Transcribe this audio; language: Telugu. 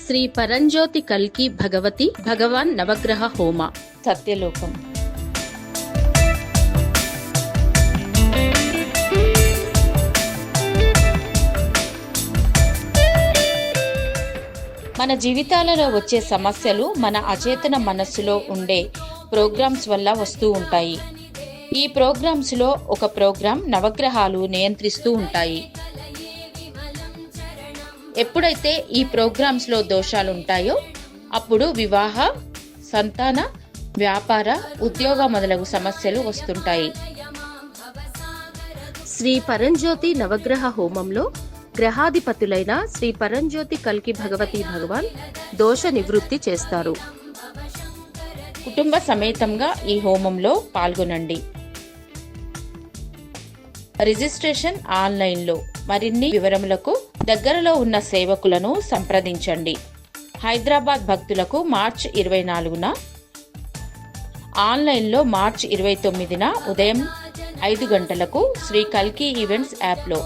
శ్రీ పరంజ్యోతి కల్కి భగవతి భగవాన్ నవగ్రహ హోమ సత్యలోకం. మన జీవితాలలో వచ్చే సమస్యలు మన అచేతన మనస్సులో ఉండే ప్రోగ్రామ్స్ వల్ల వస్తూ ఉంటాయి. ఈ ప్రోగ్రామ్స్లో ఒక ప్రోగ్రాం నవగ్రహాలు నియంత్రిస్తూ ఉంటాయి. ఎప్పుడైతే ఈ ప్రోగ్రామ్స్లో దోషాలు ఉంటాయో అప్పుడు వివాహ, సంతాన, వ్యాపార, ఉద్యోగ మొదలగు సమస్యలు వస్తుంటాయి. శ్రీ పరంజ్యోతి నవగ్రహ హోమంలో గ్రహాధిపతులైన శ్రీ పరంజ్యోతి కల్కి భగవతి భగవాన్ దోష నివృత్తి చేస్తారు. కుటుంబ సమేతంగా ఈ హోమంలో పాల్గొనండి. రిజిస్ట్రేషన్ ఆన్లైన్లో. మరిన్ని వివరములకు దగ్గరలో ఉన్న సేవకులను సంప్రదించండి. హైదరాబాద్ భక్తులకు మార్చి 24న, ఆన్లైన్లో మార్చి 29న ఉదయం 5 గంటలకు శ్రీ కల్కి ఈవెంట్స్ యాప్లో